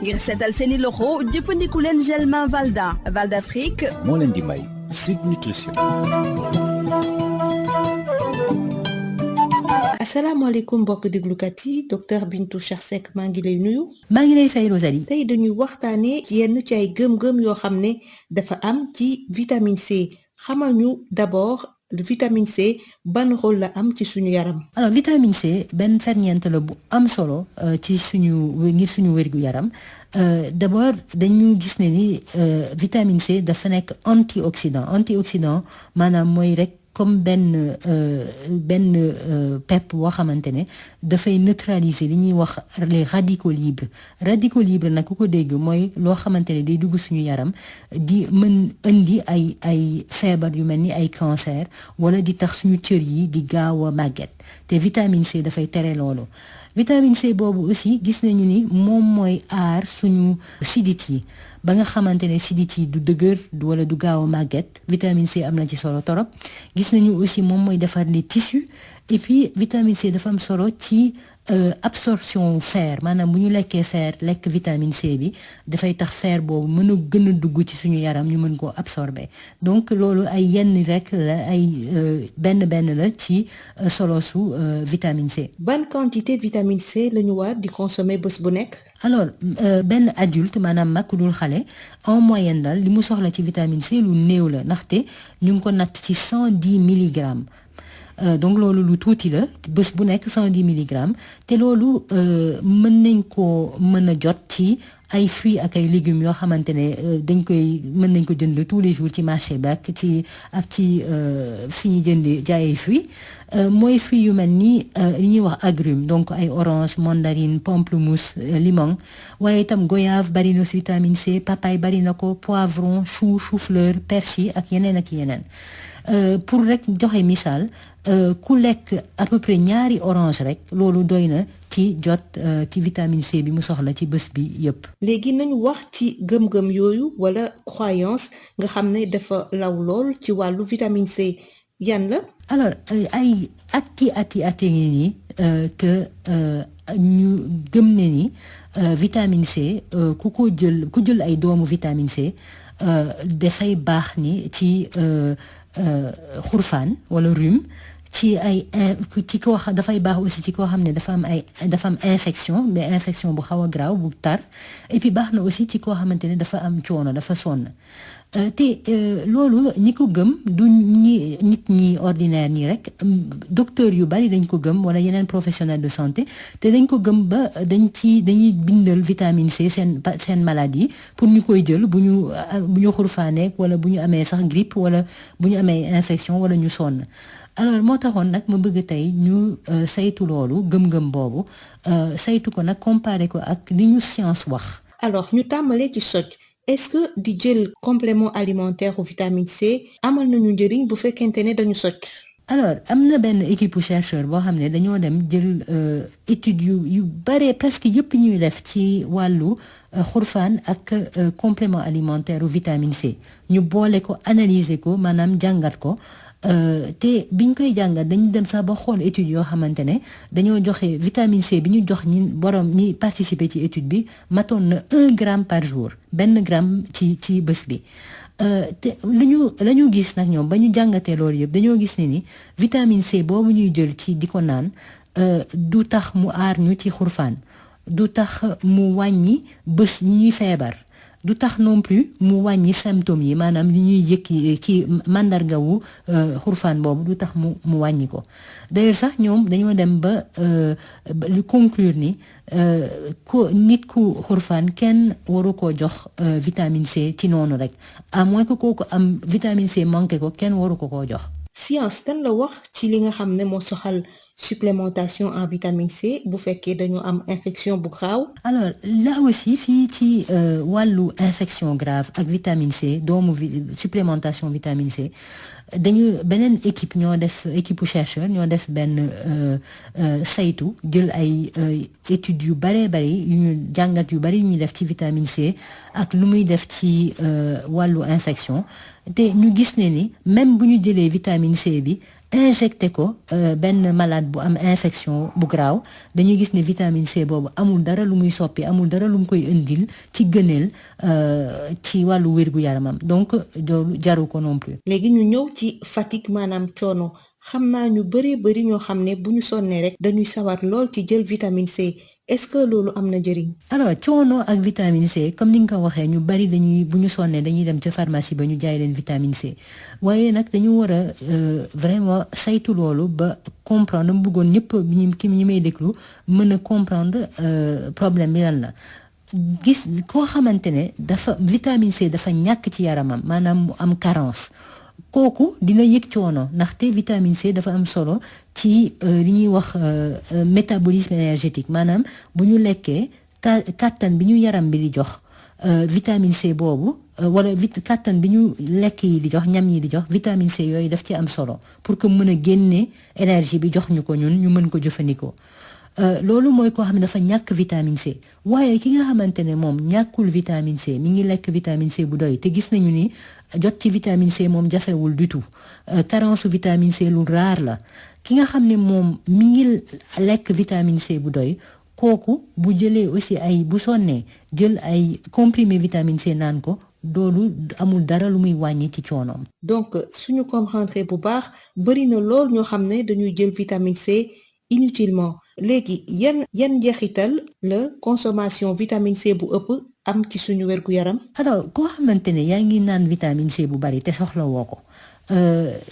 ngir seetal seeni loxo jëfandiku leen gel main Valda Afrique moo leen di may Sud Nutrition. asalaamaaleykum mbokk déglukat yi docteur Bintou Cheikh Seck maa ngi lay nuyu. maa ngi lay fay Rosalie. tey dañuy waxtaanee yenn ci ay gëm-gëm yoo xam ne dafa am ci vitamine C xamal ñu d'abord vitamine C ban rôle la am ci suñu yaram. alors vitamine C benn ferñeent la bu am solo ci ngir suñu wérgu yaram d'abord dañu gis ne ni vitamine C dafa nekk antioxydant maanaam mooy rek. comme benn pepp boo xamante ne dafay neutraliser li ñuy wax les radicaux libres nag ku ko dégg mooy loo xamante ne day dugg suñu yaram di mën indi ay feebar yu mel ni ay cancer wala di tax suñu cër yi di gaaw a màgget te vitamine C dafay tere loolu. vitamine C boobu aussi gis nañu ni moom mooy aar suñu sidit yi ba nga xamante ne sidit yi du dëgër wala du gaaw a màgget vitamine C am na ci solo torop gis nañu aussi moom mooy defar les tissus et puis vitamine C dafa am solo ci absorption fer maanaam bu ñu lekkee fer lekk vitamine C bi dafay tax fer boobu mën a gën a dugg ci suñu yaram ñu mën koo absorber donc loolu ay yenn rek la ay benn la ci solo su vitamine C. ban quantité vitamine C la ñu war di consommer bés bu nekk. alors benn adulte maanaam mag ku dul xale en moyenne daal li mu soxla ci vitamine C lu néew la ndaxte ñu ngi ko natt ci 110 milligrammes. donc loolu lu tuuti la bés bu nekk 110 milligrammes te loolu mën a jot ci ay fruits ak ay légumes yoo xamante ne mën nañ ko jënd tous les jours ci marché bi ak ci fi ñu jëndee jaayee fruits mooy fruits yu mel ni li ñuy wax agrumes donc ay orange mandarine pamplemousse limon waaye itam goyave bari na vitamine C papaye bari na ko poivron chou-fleur persil ak yeneen. Pour rek joxe misaal ku lekk à peu près ñaari orange rek loolu doy na ci jot ci vitamine C bi mu soxla ci bés bi yépp. léegi nañu wax ci gëm-gëm yooyu wala croyance nga xam ne dafa law lool ci wàllu vitamine C yan la. alors ay ati ngi nii que ñu gëm ne ni vitamine C ku jël ay doomu vitamine C dafay baax ni ci xurfaan wala rhume ci koo xam dafay baax aussi ci koo xam ne dafa am infection mais infection bu xaw a graaw bu tar et puis baax na aussi ci koo xamante ne dafa am coono dafa sonn te loolu ñi ko gëm du nit ñi ordinaire nii rek docteur yu bari dañ ko gëm wala yeneen professionnel de santé te dañ ko gëm ba dañuy bindal vitamine C seen maladie pour ñu koy jël bu ñu xurfaaneek wala bu ñu amee sax grippe wala bu ñu amee infection wala ñu sonn alors moo taxoon nag ma bëgg tey ñu saytu loolu gëm-gëm boobu saytu ko nag comparé ko ak li ñu science wax. alors ñu tàmbalee ci soj. est-ce que di jël complément alimentaire ou vitamine C amal nañu njëriñ bu fekkente ne dañu soj. alors am na benn équipe chercheur boo xam ne dañoo dem jël études yu bare presque yëpp ñuy def ci wàllu xurfaan ak complément alimentaire ou vitamine C ñu boole ko analyser ko maanaam jàngat ko. te biñ koy jàngat dañu dem sax ba xool étude yoo xamante ne dañoo joxe vitamine C bi ñu jox ñi participer ci étude bi matoon na 1 gramme par jour benn gramme ci bés bi te la ñu gis nag ñoom ba ñu jàngatee loolu yëpp dañoo gis ne ni vitamine C boobu ñuy jël ci di ko naan du tax mu aar ñu ci xurfaan du tax mu wàññi bés ñi ñuy feebar du tax non plus mu wàññi symptômes yi maanaam li ñuy yëkki ci mandargawu xurfaan boobu du tax mu wàññi ko d'ailleurs sax ñoom dañoo dem ba lu conclure ni nit ku xurfaan kenn waru ko jox vitamine C ci noonu rek à moins que kooku am vitamine C manqué ko kenn waru ko koo jox. science tan la wax ci li nga xam ne moo soxal supplémentation en vitamine C bu fekkee dañoo am infection bu grave. alors là aussi fii ci wàllu infection grave ak vitamine C doomu supplémentation vitamine C beneen équipe équipe chercheur ñoo def benn saytu jël ay études yu bare yu ñu jàngat yu bari yu ñuy def ci vitamine C ak lu muy def ci wàllu infection te ñu gis ne ni même bu ñu jëlee vitamine C bi injecté ko benn malade bu am infection bu graaw dañuy gis ne vitamine C boobu amul dara lu muy soppi amul dara lu mu koy indil ci gëneel ci wàllu wér-gu-yaramam donc loolu jaru ko non plus. léegi ñu ñëw ci fatigue maanaam coono xam naa ñu bari ñoo xam ne bu ñu sonnee rek dañuy sawar lool ci jël vitamine C est-ce que loolu am na njëriñ. alors coono ak vitamine C comme ni nga ko waxee ñu bari dañuy bu ñu sonnee dañuy dem ca pharmacie ba ñu jaay leen vitamine C waaye nag dañu war a vraiment saytu loolu ba comprendre mu bëggoon ñëpp ñi may déglu mën a comprendre problème bi lan la. gis koo xamante ne dafa vitamine C dafa ñàkk ci yaramam maanaam mu am carence kooku dina yëg coono ndaxte vitamine C dafa am solo ci li ñuy wax métabolisme énergétique maanaam bu ñu lekkee kàttan bi ñu yaram bi di jox vitamine C boobu wala kàttan bi ñu lekk yi di jox ñam yi di jox vitamine C yooyu daf ci am solo pour que mën a génne énergie bi jox ñu ko ñun ñu mën ko jëfandikoo. loolu mooy koo xam ne dafa ñàkk vitamine C waaye ki nga xamante ne moom ñàkkul vitamine C mi ngi lekk vitamine C bu doy te gis nañu ni jot ci vitamine C moom jafewul du tout carence vitamine C lu raar la ki nga xam ne moom mi ngi lekk vitamine C bu doy kooku bu jëlee aussi bu sonnee jël ay comprimé vitamine C naan ko loolu amul dara lu muy wàññi ci coonoom. donc suñu comprendre bu baax bari na lool ñoo xam ne dañuy jël vitamine C inutilement léegi yan njeexital la consommation vitamine C bu ëpp am ci suñu wergu yaram. alors koo xamante ne yaa ngi naan vitamine C bu bari te soxla woo ko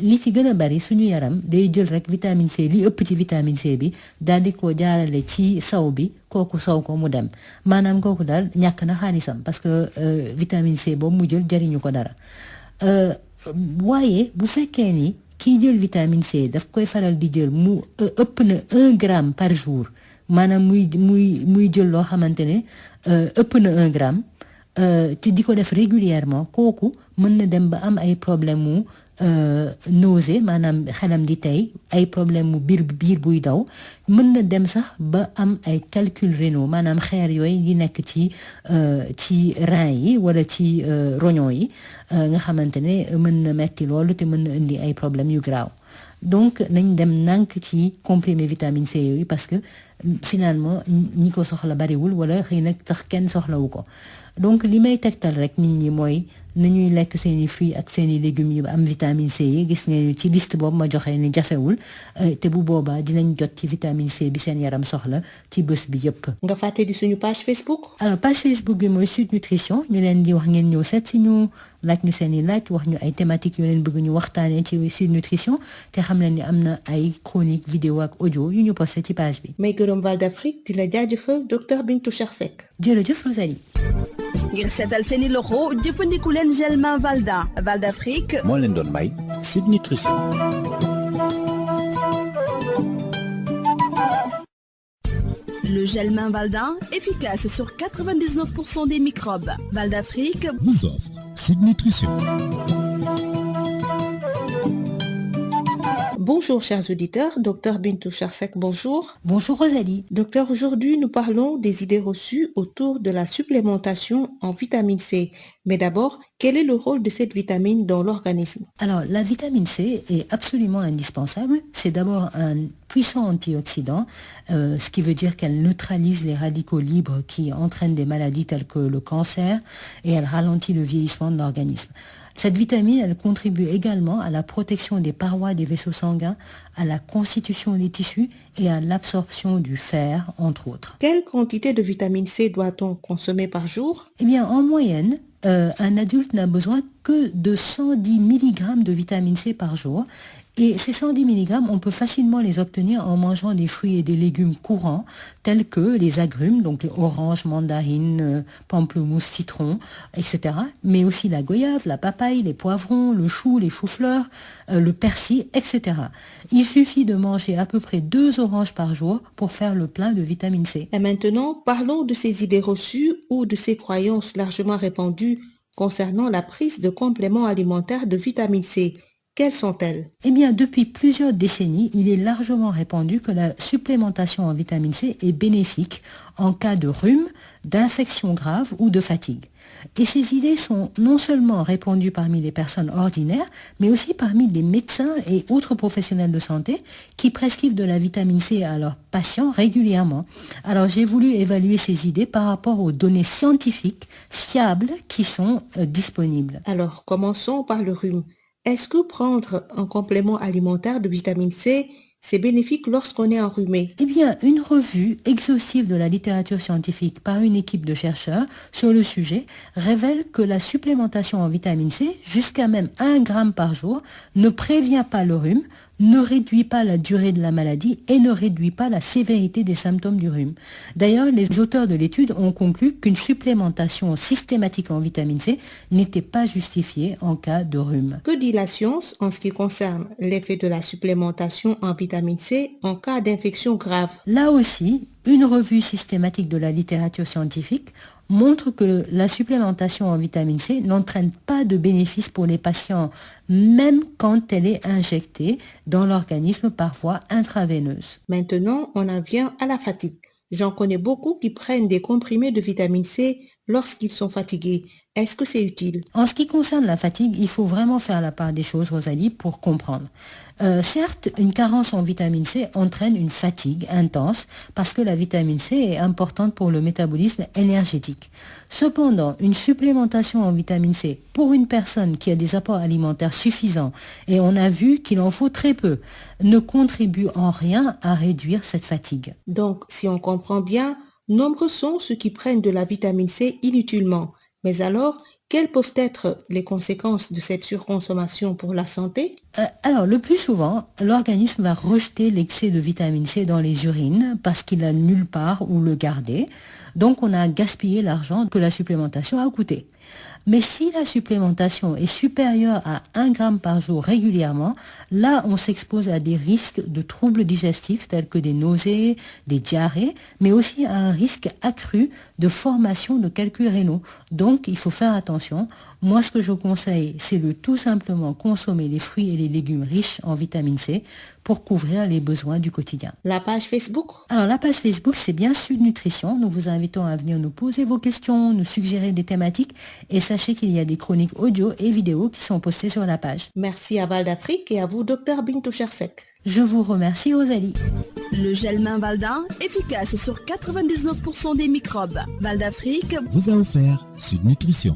li ci gën a bari suñu yaram day jël rek vitamine C li ëpp ci vitamine C bi daal di ko jaarale ci saw bi kooku saw ko mu dem maanaam kooku daal ñàkk na xaalisam parce que vitamine C boobu mu jël jariñu ko dara waaye bu fekkee ni. kii jël vitamine C daf koy faral di jël mu ëpp na 1 gramme par jour maanaam muy jël loo xamante ne ëpp na 1 gramme te di ko def régulièrement kooku mën na dem ba am ay problème mu nausée maanaam xelam di tey ay problème mu biir buy daw mën na dem sax ba am ay calculs rénaux maanaam xeer yooyu yi nekk ci rein yi wala ci rognon yi nga xamante ne mën na metti loolu te mën na indi ay problèmes yu graaw donc nañ dem nànk ci comprimé vitamine C yooyu parce que finalement ñi ko soxla bariwul wala xëy na tax kenn soxlawu ko donc li may tegtal rek nit ñi mooy nañuy lekk seeni fruits ak seeni légumes yi ba am vitamine C yi gis ngeen ci liste boobu ma joxee ni jafewul te bu boobaa dinañ jot ci vitamine C bi seen yaram soxla ci bés bi yëpp. nga fàtte di suñu page Facebook. alors page Facebook bi mooy Sud Nutrition ñu leen di wax ngeen ñëw seet si ñu laaj ñu seeni laaj wax ñu ay thématiques yoo leen bëgg ñu waxtaanee ci Sud Nutrition te xam leen ni am na ay chronique vidéo ak audio yu ñu posté ci page bi. may gërëm Val d'Afrique di la jaajëfal docteur Bintou Cheikh Seck. jërëjëf Rosalie. ngir seetal seeni loxo jëfandiku leen gel main Valda Val d'Afrique moo leen doon may Sud Nutrition. Le gel main Valda, efficace sur 99% des microbes. Val d'Afrique vous offre Sud Nutrition. Bonjour chers auditeurs, docteur Bintou Cheikh Seck, bonjour. Bonjour Rosalie. Docteur, aujourd'hui nous parlons des idées reçues autour de la supplémentation en vitamine C. Mais d'abord, quel est le rôle de cette vitamine dans l'organisme? Alors, la vitamine C est absolument indispensable. C'est d'abord un puissant antioxydant, ce qui veut dire qu'elle neutralise les radicaux libres qui entraînent des maladies telles que le cancer et elle ralentit le vieillissement de l'organisme. Cette vitamine, elle contribue également à la protection des parois des vaisseaux sanguins, à la constitution des tissus et à l'absorption du fer, entre autres. Quelle quantité de vitamine C doit-on consommer par jour? Eh bien, en moyenne, un adulte n'a besoin que de 110 mg de vitamine C par jour. Et ces 110 mg, on peut facilement les obtenir en mangeant des fruits et des légumes courants, tels que les agrumes, donc les oranges, mandarines, pamplemousse, citron, etc. Mais aussi la goyave, la papaye, les poivrons, le chou, les choux-fleurs, le persil, etc. Il suffit de manger à peu près 2 oranges par jour pour faire le plein de vitamine C. Et maintenant, parlons de ces idées reçues ou de ces croyances largement répandues concernant la prise de compléments alimentaires de vitamine C. Quelles sont-elles? Eh bien, depuis plusieurs décennies, il est largement répandu que la supplémentation en vitamine C est bénéfique en cas de rhume, d'infection grave ou de fatigue. Et ces idées sont non seulement répandues parmi les personnes ordinaires, mais aussi parmi des médecins et autres professionnels de santé qui prescrivent de la vitamine C à leurs patients régulièrement. Alors j'ai voulu évaluer ces idées par rapport aux données scientifiques fiables qui sont disponibles. Alors, commençons par le rhume. Est-ce que prendre un complément alimentaire de vitamine C, c'est bénéfique lorsqu'on est enrhumé? Eh bien, une revue exhaustive de la littérature scientifique par une équipe de chercheurs sur le sujet révèle que la supplémentation en vitamine C, jusqu'à même 1 gramme par jour, ne prévient pas le rhume, ne réduit pas la durée de la maladie et ne réduit pas la sévérité des symptômes du rhume. D'ailleurs, les auteurs de l'étude ont conclu qu'une supplémentation systématique en vitamine C n'était pas justifiée en cas de rhume. Que dit la science en ce qui concerne l'effet de la supplémentation en vitamine C en cas d'infection grave? Là aussi, une revue systématique de la littérature scientifique montre que la supplémentation en vitamine C n'entraîne pas de bénéfices pour les patients, même quand elle est injectée dans l'organisme par voie intraveineuse. Maintenant, on en vient à la fatigue. J'en connais beaucoup qui prennent des comprimés de vitamine C lorsqu'ils sont fatigués. Est-ce que c'est utile? En ce qui concerne la fatigue, il faut vraiment faire la part des choses, Rosalie, pour comprendre. Certes, une carence en vitamine C entraîne une fatigue intense parce que la vitamine C est importante pour le métabolisme énergétique. Cependant, une supplémentation en vitamine C pour une personne qui a des apports alimentaires suffisants, et on a vu qu'il en faut très peu, ne contribue en rien à réduire cette fatigue. Donc, si on comprend bien, nombreux sont ceux qui prennent de la vitamine C inutilement. Mais alors, quelles peuvent être les conséquences de cette surconsommation pour la santé? Alors, le plus souvent, l'organisme va rejeter l'excès de vitamine C dans les urines parce qu'il n'a nulle part où le garder. Donc, on a gaspillé l'argent que la supplémentation a coûté. Mais si la supplémentation est supérieure à 1 gramme par jour régulièrement, là, on s'expose à des risques de troubles digestifs tels que des nausées, des diarrhées, mais aussi à un risque accru de formation de calculs rénaux. Donc, il faut faire attention. Moi, ce que je conseille, c'est de tout simplement consommer les fruits et les légumes riches en vitamine C pour couvrir les besoins du quotidien. La page Facebook? Alors, la page Facebook, c'est bien Sud Nutrition. Nous vous invitons à venir nous poser vos questions, nous suggérer des thématiques, et sachez qu'il y a des chroniques audio et vidéo qui sont postées sur la page. Merci à Val d'Afrique et à vous, Dr Bintou Chersek. Je vous remercie, Rosalie. Le gel main Valda, efficace sur 99% des microbes. Val d'Afrique vous a offert Sud Nutrition.